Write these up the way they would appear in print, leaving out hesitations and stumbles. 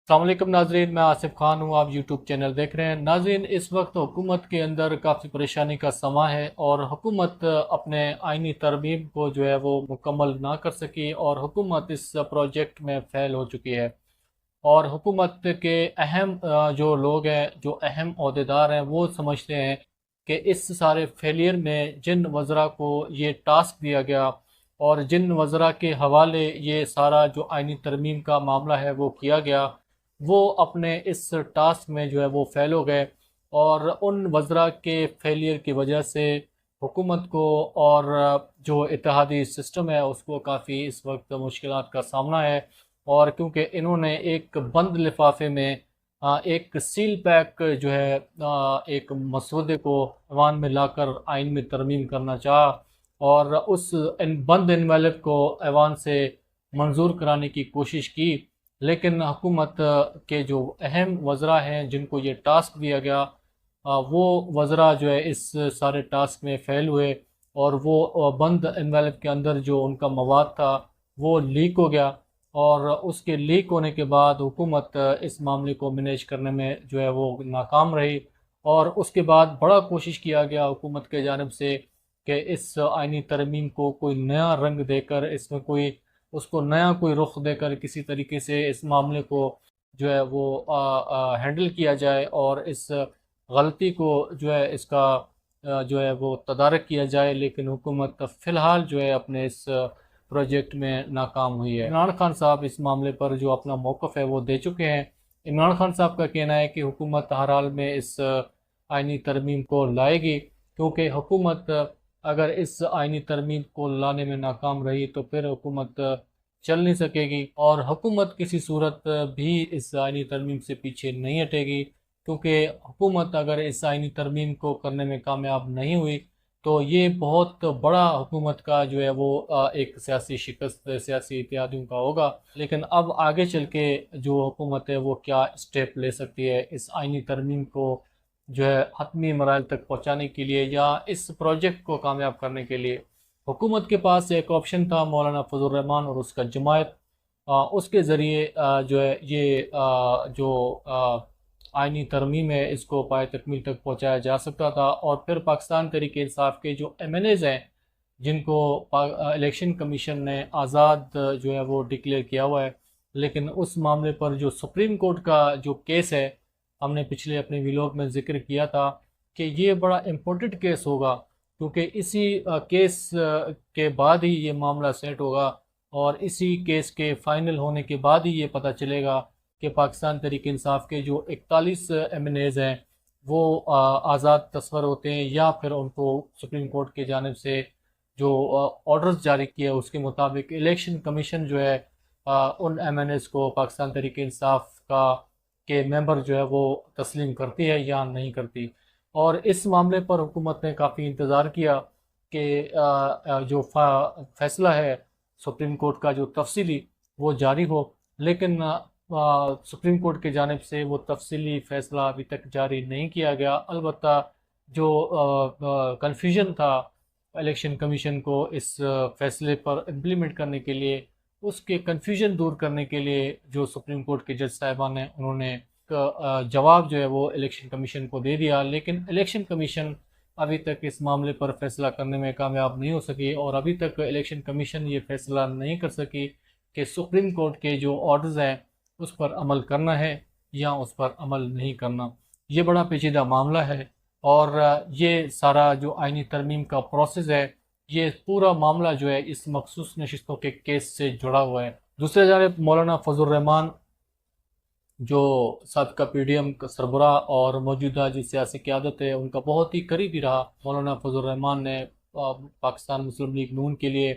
अस्सलाम वालेकुम नाजरीन, मैं आसिफ खान हूँ। आप यूट्यूब चैनल देख रहे हैं। नाजरीन, इस वक्त हुकूमत के अंदर काफ़ी परेशानी का समा है और हुकूमत अपने आइनी तरमीम को जो है वो मुकम्मल ना कर सकी और हुकूमत इस प्रोजेक्ट में फ़ेल हो चुकी है। और हुकूमत के अहम जो लोग हैं, जो अहम अहदेदार हैं, वो समझते हैं कि इस सारे फेलियर में जिन वज़रा को ये टास्क दिया गया और जिन वज़रा के हवाले ये सारा जो आइनी तरमीम का मामला है वो किया गया, वो अपने इस टास्क में जो है वो फ़ेल हो गए। और उन वज़रा के फेलियर की वजह से हुकूमत को और जो इत्तेहादी सिस्टम है उसको काफ़ी इस वक्त मुश्किलात का सामना है। और क्योंकि इन्होंने एक बंद लिफाफे में एक सील पैक जो है एक मसौदे को ऐवान में लाकर आइन में तरमीम करना चाहा और उस बंद इन्वेलप को ऐवान से मंजूर कराने की कोशिश की, लेकिन हुकूमत के जो अहम वज़रा हैं जिनको ये टास्क दिया गया, वो वज़रा जो है इस सारे टास्क में फ़ेल हुए और वो बंद एनवेलप के अंदर जो उनका मवाद था वो लीक हो गया। और उसके लीक होने के बाद हुकूमत इस मामले को मैनेज करने में जो है वो नाकाम रही। और उसके बाद बड़ा कोशिश किया गया हुकूमत के जानिब से कि इस आइनी तरमीम को कोई नया रंग देकर, इसमें कोई उसको नया कोई रुख देकर किसी तरीके से इस मामले को जो है वो हैंडल किया जाए और इस गलती को जो है इसका जो है वो तदारक किया जाए। लेकिन हुकूमत फ़िलहाल जो है अपने इस प्रोजेक्ट में नाकाम हुई है। इमरान खान साहब इस मामले पर जो अपना मौक़िफ़ है वो दे चुके हैं। इमरान खान साहब का कहना है कि हुकूमत हर हाल में इस आइनी तरमीम को लाएगी, क्योंकि हुकूमत अगर इस आइनी तरमीम को लाने में नाकाम रही तो फिर हुकूमत चल नहीं सकेगी और हुकूमत किसी सूरत भी इस आइनी तरमीम से पीछे नहीं हटेगी। क्योंकि हुकूमत अगर इस आइनी तरमीम को करने में कामयाब नहीं हुई तो ये बहुत बड़ा हुकूमत का जो है वो एक सियासी शिकस्त सियासी इत्तेहादियों का होगा। लेकिन अब आगे चल के जो हुकूमत है वो क्या स्टेप ले सकती है इस आइनी तरमीम को जो है हतमी मराहल तक पहुँचाने के लिए या इस प्रोजेक्ट को कामयाब करने के लिए। हुकूमत के पास एक ऑप्शन था मौलाना फजल रहमान और उसका जमायत, उसके ज़रिए जो है ये जो आइनी तरमीम है इसको पाए तकमील तक पहुँचाया जा सकता था। और फिर पाकिस्तान तहरीक इंसाफ के जो MNAs हैं जिनको इलेक्शन कमीशन ने आज़ाद जो है वो डिक्लेयर किया हुआ है, लेकिन उस मामले पर जो सुप्रीम कोर्ट का जो केस है, हमने पिछले अपने व्लॉग में ज़िक्र किया था कि ये बड़ा इम्पोर्टेंट केस होगा, क्योंकि इसी केस के बाद ही ये मामला सेट होगा और इसी केस के फाइनल होने के बाद ही ये पता चलेगा कि पाकिस्तान तहरीक इंसाफ के जो 41 MNAs हैं वो आज़ाद तस्वर होते हैं या फिर उनको सुप्रीम कोर्ट की जानिब से जो ऑर्डर्स जारी किए उसके मुताबिक इलेक्शन कमीशन जो है उन MNAs को पाकिस्तान तहरीक इंसाफ का के मेंबर जो है वो तस्लीम करती है या नहीं करती। और इस मामले पर हुकूमत ने काफ़ी इंतज़ार किया कि जो फैसला है सुप्रीम कोर्ट का जो तफसीली वो जारी हो, लेकिन सुप्रीम कोर्ट की जानिब से वो तफसीली फ़ैसला अभी तक जारी नहीं किया गया। अलबत्ता जो कन्फ्यूजन था इलेक्शन कमीशन को इस फ़ैसले पर इम्प्लीमेंट करने के लिए, उसके कन्फ्यूजन दूर करने के लिए जो सुप्रीम कोर्ट के जज साहिबान हैं उन्होंने जवाब जो है वो इलेक्शन कमीशन को दे दिया। लेकिन इलेक्शन कमीशन अभी तक इस मामले पर फ़ैसला करने में कामयाब नहीं हो सकी और अभी तक इलेक्शन कमीशन ये फ़ैसला नहीं कर सकी कि सुप्रीम कोर्ट के जो ऑर्डर्स हैं उस पर अमल करना है या उस पर अमल नहीं करना। ये बड़ा पेचीदा मामला है और ये सारा जो आइनी तरमीम का प्रोसेस है, ये पूरा मामला जो है इस मखसूस नशिस्तों के केस से जुड़ा हुआ है। दूसरी जानिब मौलाना फजल रहमान जो साबिक़ा PDM का सरबराह और मौजूदा जो सियासी क़यादत है उनका बहुत ही करीबी रहा। मौलाना फजल रहमान ने पाकिस्तान मुस्लिम लीग नून के लिए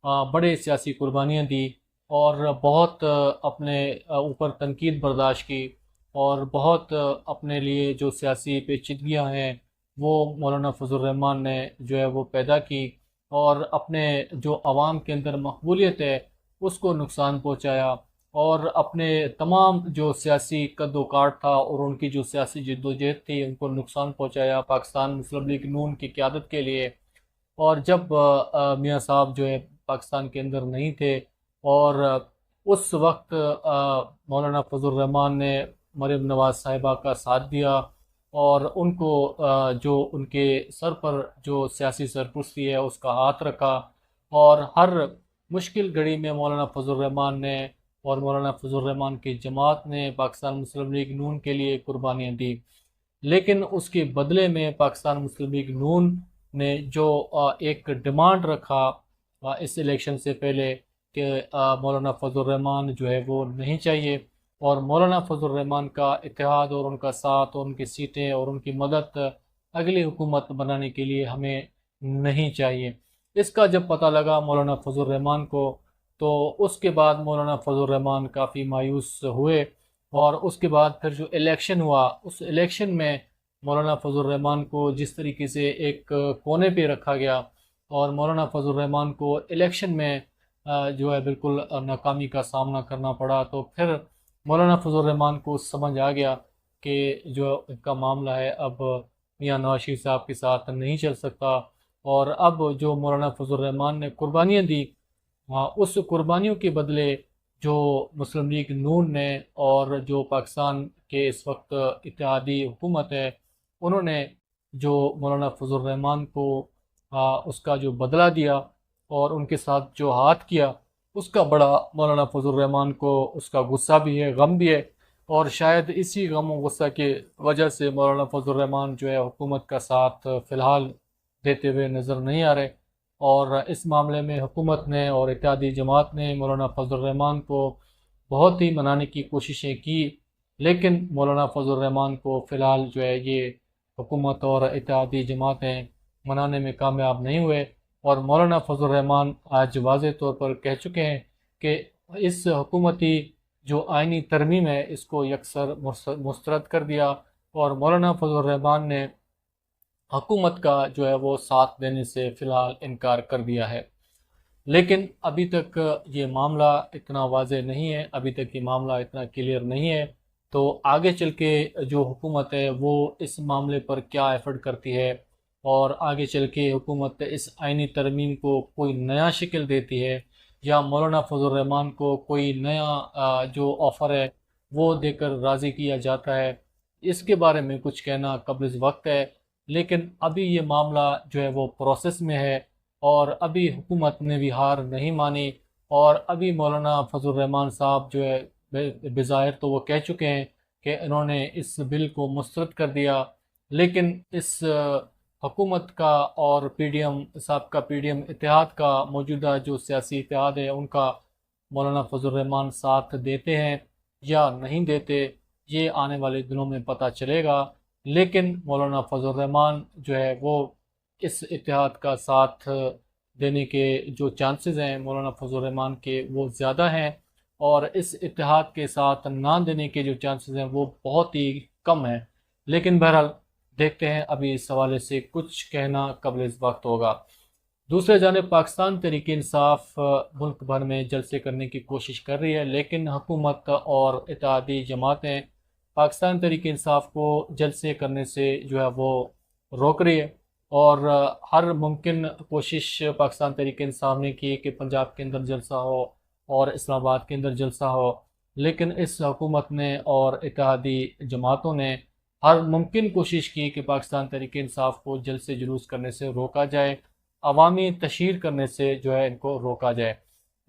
बड़े सियासी कुर्बानियाँ दी और बहुत अपने ऊपर तनकीद बर्दाश्त की और बहुत अपने लिए जो सियासी पेचीदगियाँ हैं वो मौलाना फजल रहमान ने जो है वो पैदा की और अपने जो आवाम के अंदर मकबूलियत है उसको नुकसान पहुँचाया और अपने तमाम जो सियासी कद्दो काट था और उनकी जो सियासी जद्दोजहद थी उनको नुकसान पहुँचाया पाकिस्तान मुस्लिम लीग नून की क़यादत के लिए। और जब मियाँ साहब जो है पाकिस्तान के अंदर नहीं थे और उस वक्त मौलाना फजल रहमान ने मरीम नवाज़ साहिबा का साथ दिया और उनको जो उनके सर पर जो सियासी सरपुस्ती है उसका हाथ रखा, और हर मुश्किल घड़ी में मौलाना फजल रहमान ने और मौलाना फजल रहमान की जमात ने पाकिस्तान मुस्लिम लीग नून के लिए कुर्बानियाँ दी। लेकिन उसके बदले में पाकिस्तान मुस्लिम लीग नून ने जो एक डिमांड रखा इस इलेक्शन से पहले कि मौलाना फजल रहमान जो है वो नहीं चाहिए, और मौलाना फजल रहमान का इत्तेहाद और उनका साथ और उनकी सीटें और उनकी मदद अगली हुकूमत बनाने के लिए हमें नहीं चाहिए। इसका जब पता लगा मौलाना फजल रहमान को, तो उसके बाद मौलाना फजल रहमान काफ़ी मायूस हुए, और उसके बाद फिर जो इलेक्शन हुआ उस इलेक्शन में मौलाना फजल रहमान को जिस तरीके से एक कोने पे रखा गया और मौलाना फजल रहमान को इलेक्शन में जो है बिल्कुल नाकामी का सामना करना पड़ा, तो फिर मौलाना फजल रहमान को समझ आ गया कि जो इनका मामला है अब मियां नवाज शरीफ साहब के साथ नहीं चल सकता, और अब जो मौलाना फजल रहमान ने कुर्बानियाँ दी, हाँ, उस कुर्बानियों के बदले जो मुस्लिम लीग नून ने और जो पाकिस्तान के इस वक्त इत्तेहादी हुकूमत है, उन्होंने जो मौलाना फजल रहमान को उसका जो बदला दिया और उनके साथ जो हाथ किया, उसका बड़ा मौलाना फजल रहमान को उसका गुस्सा भी है, गम भी है, और शायद इसी गम और गुस्सा की वजह से मौलाना फजल रहमान जो है हुकूमत का साथ फ़िलहाल देते हुए नज़र नहीं आ रहे। और इस मामले में हुकूमत ने और इत्तेहादी जमात ने मौलाना फजल रहमान को बहुत ही मनाने की कोशिशें की, लेकिन मौलाना फजल रहमान को फ़िलहाल जो है ये हुकूमत और इत्तेहादी जमातें मनाने में कामयाब नहीं हुए, और मौलाना फजल रहमान आज वाज़ेह तौर पर कह चुके हैं कि इस हुकूमती जो आइनी तरमीम है इसको यकसर मुस्तरद कर दिया, और मौलाना फजल रहमान ने हुकूमत का जो है वो साथ देने से फ़िलहाल इनकार कर दिया है। लेकिन अभी तक ये मामला इतना वाज़ेह नहीं है, अभी तक ये मामला इतना क्लियर नहीं है, तो आगे चल के जो हुकूमत है वो इस मामले पर क्या एफ़र्ट करती है, और आगे चल के हुकूमत इस आइनी तरमीम को कोई नया शक्ल देती है या मौलाना फजल रहमान को कोई नया जो ऑफ़र है वो देकर राज़ी किया जाता है, इसके बारे में कुछ कहना कब्ल वक्त है। लेकिन अभी ये मामला जो है वो प्रोसेस में है, और अभी हुकूमत ने भी हार नहीं मानी, और अभी मौलाना फजल रहमान साहब जो है बेज़ाहिर तो वो कह चुके हैं कि इन्होंने इस बिल को मुस्तरद कर दिया, लेकिन इस हुकूमत का और पीडीएम साहब का, पीडीएम इत्तेहाद का मौजूदा जो सियासी इत्तेहाद है उनका मौलाना फजल रहमान साथ देते हैं या नहीं देते, ये आने वाले दिनों में पता चलेगा। लेकिन मौलाना फजल रहमान जो है वो इस इत्तेहाद का साथ देने के जो चांसेस हैं मौलाना फजल रहमान के वो ज़्यादा हैं, और इस इत्तेहाद के साथ ना देने के जो चांसेस हैं वो बहुत ही कम हैं। लेकिन बहरहाल देखते हैं, अभी इस हवाले से कुछ कहना कबल इस वक्त होगा। दूसरे जानिब पाकिस्तान तहरीक इंसाफ मुल्क भर में जलसे करने की कोशिश कर रही है, लेकिन हुकूमत और इत्तेहादी जमातें पाकिस्तान तहरीक इंसाफ को जलसे करने से जो है वो रोक रही है, और हर मुमकिन कोशिश पाकिस्तान तहरीक इंसाफ ने की कि पंजाब के अंदर जलसा हो और इस्लामाबाद के अंदर जलसा हो, लेकिन इस हुकूमत ने और इत्तेहादी जमातों ने हर मुमकिन कोशिश की कि पाकिस्तान तहरीक इंसाफ को जलसे जुलूस करने से रोका जाए, अवामी तशहीर करने से जो है इनको रोका जाए।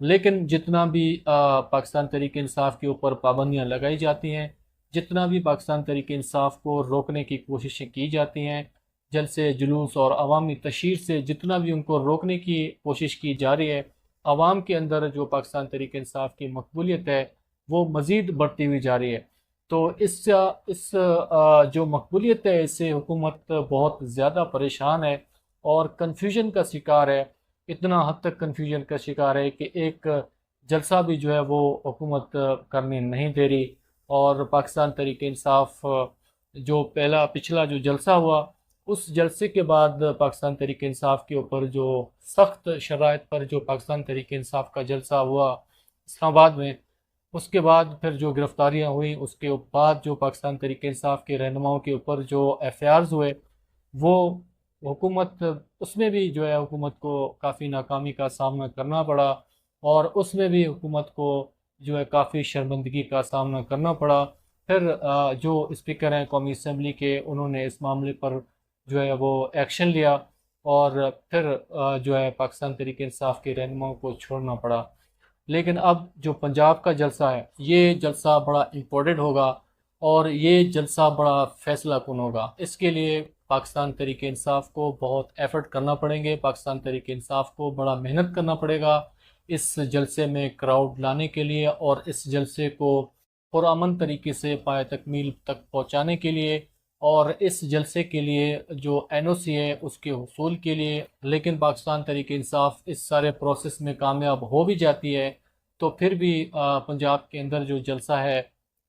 लेकिन जितना भी पाकिस्तान तहरीक इंसाफ के ऊपर पाबंदियाँ लगाई जाती हैं, जितना भी पाकिस्तान तहरीक इंसाफ को रोकने की कोशिशें की जाती हैं, जलसे जुलूस और अवामी तशहीर से जितना भी उनको रोकने की कोशिश की जा रही है, आवाम के अंदर जो पाकिस्तान तहरीक इंसाफ की मकबूलियत है वो मज़ीद बढ़ती हुई जा रही है। तो इस जो मकबूलियत है इससे हुकूमत बहुत ज़्यादा परेशान है और कन्फ्यूजन का शिकार है। इतना हद तक कन्फ्यूजन का शिकार है कि एक जलसा भी जो है वो हुकूमत करने नहीं दे रही, और पाकिस्तान तहरीक इंसाफ जो पहला पिछला जो जलसा हुआ उस जलसे के बाद पाकिस्तान तहरीक इंसाफ के ऊपर जो सख्त शराइत पर जो पाकिस्तान तहरीक इंसाफ का जलसा हुआ इस्लामाबाद में, उसके बाद फिर जो गिरफ्तारियां हुई, उसके बाद जो पाकिस्तान तहरीक इंसाफ के रहनुमाओं के ऊपर जो एफआईआर्स हुए, वो हुकूमत उसमें भी जो है हुकूमत को काफ़ी नाकामी का सामना करना पड़ा, और उसमें भी हुकूमत को जो है काफ़ी शर्मिंदगी का सामना करना पड़ा। फिर जो स्पीकर हैं कौमी असम्बली के, उन्होंने इस मामले पर जो है वो एक्शन लिया और फिर जो है पाकिस्तान तहरीक इंसाफ के रहनुमाओं को छोड़ना पड़ा। लेकिन अब जो पंजाब का जलसा है, ये जलसा बड़ा इम्पोर्टेंट होगा और ये जलसा बड़ा फैसला कुन होगा। इसके लिए पाकिस्तान तहरीक इंसाफ को बहुत एफर्ट करना पड़ेंगे, पाकिस्तान तहरीक इंसाफ को बड़ा मेहनत करना पड़ेगा इस जलसे में क्राउड लाने के लिए और इस जलसे को पुरअमन तरीके से पाए तकमील तक पहुँचाने के लिए और इस जलसे के लिए जो एनओसी है उसके हुसूल के लिए। लेकिन पाकिस्तान तहरीक इंसाफ इस सारे प्रोसेस में कामयाब हो भी जाती है तो फिर भी पंजाब के अंदर जो जलसा है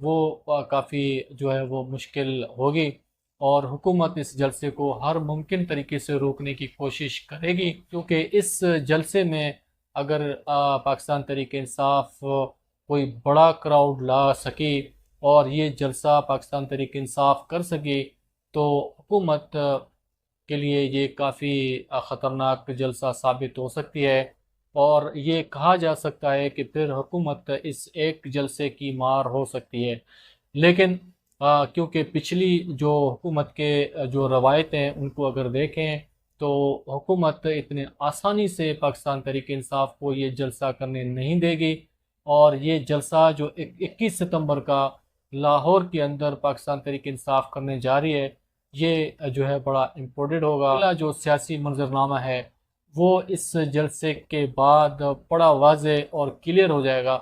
वो काफ़ी जो है वो मुश्किल होगी और हुकूमत इस जलसे को हर मुमकिन तरीके से रोकने की कोशिश करेगी, क्योंकि इस जलसे में अगर पाकिस्तान तहरीक इंसाफ कोई बड़ा क्राउड ला सके और ये जलसा पाकिस्तान तहरीक इंसाफ कर सके तो हुकूमत के लिए ये काफ़ी ख़तरनाक जलसा साबित हो सकती है और ये कहा जा सकता है कि फिर हुकूमत इस एक जलसे की मार हो सकती है। लेकिन क्योंकि पिछली जो हुकूमत के जो रवायत हैं उनको अगर देखें तो हुकूमत इतने आसानी से पाकिस्तान तहरीक इंसाफ को ये जलसा करने नहीं देगी और ये जलसा जो 21 सितंबर का लाहौर के अंदर पाकिस्तान तहरीक इंसाफ करने जा रही है, ये जो है बड़ा इम्पोर्टेंट होगा। अगला जो सियासी मंजरनामा है वो इस जलसे के बाद बड़ा वाज़े और क्लियर हो जाएगा।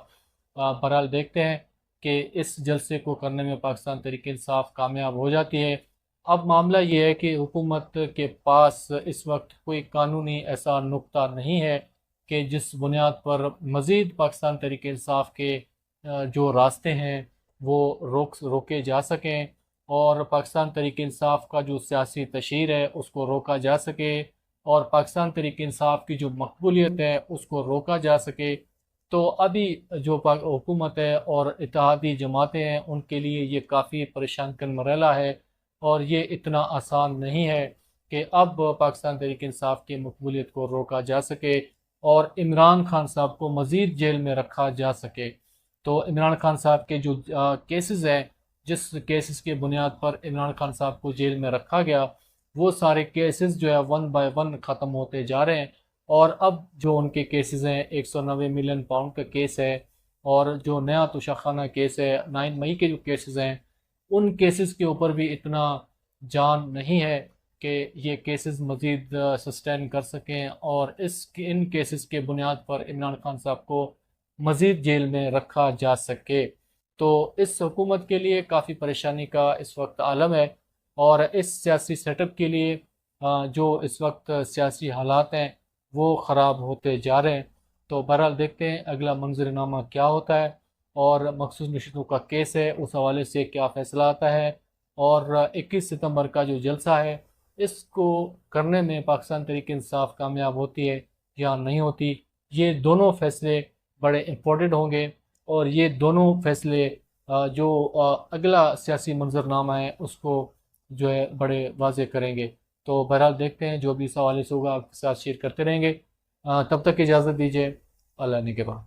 बहरहाल देखते हैं कि इस जलसे को करने में पाकिस्तान तहरीक इंसाफ कामयाब हो जाती है। अब मामला ये है कि हुकूमत के पास इस वक्त कोई कानूनी ऐसा नुक्ता नहीं है कि जिस बुनियाद पर मज़ीद पाकिस्तान तहरीक इंसाफ के जो रास्ते हैं वो रोके जा सकें और पाकिस्तान तहरीक इंसाफ का जो सियासी तशहीर है उसको रोका जा सके और पाकिस्तान तहरीक इंसाफ की जो मकबूलियत है उसको रोका जा सके। तो अभी जो हुकूमत है और इत्तेहादी जमातें हैं उनके लिए ये काफ़ी परेशान कन मरहला है और ये इतना आसान नहीं है कि अब पाकिस्तान तहरीक इंसाफ की मकबूलियत को रोका जा सके और इमरान खान साहब को मज़ीद जेल में रखा जा सके। तो इमरान खान साहब के जो केसेस हैं, जिस केसेस के बुनियाद पर इमरान खान साहब को जेल में रखा गया, वो सारे केसेस जो है वन बाय वन ख़त्म होते जा रहे हैं और अब जो उनके केसेस हैं 190 मिलियन पाउंड का केस है और जो नया तोशाखाना केस है 9 मई के जो केसेस हैं उन केसेस के ऊपर भी इतना जान नहीं है कि ये केसेस मज़ीद सस्टेन कर सकें और इन केसेस के बुनियाद पर इमरान खान साहब को मज़ीद जेल में रखा जा सके। तो इस हुकूमत के लिए काफ़ी परेशानी का इस वक्त आलम है और इस सियासी सेटअप के लिए जो इस वक्त सियासी हालात हैं वो ख़राब होते जा रहे हैं। तो बहरहाल देखते हैं अगला मंजरनामा क्या होता है और मखसूस नशीदों का केस है उस हवाले से क्या फ़ैसला आता है और 21 सितंबर का जो जलसा है इसको करने में पाकिस्तान तहरीक इंसाफ कामयाब होती है या नहीं होती। ये दोनों फ़ैसले बड़े इम्पोर्टेंट होंगे और ये दोनों फ़ैसले जो अगला सियासी मंजरनामा है उसको जो है बड़े वाज़े करेंगे। तो बहरहाल देखते हैं जो भी इस हवाले से होगा आपके साथ शेयर करते रहेंगे। तब तक इजाज़त दीजिए। अल्लाह ने के बाद।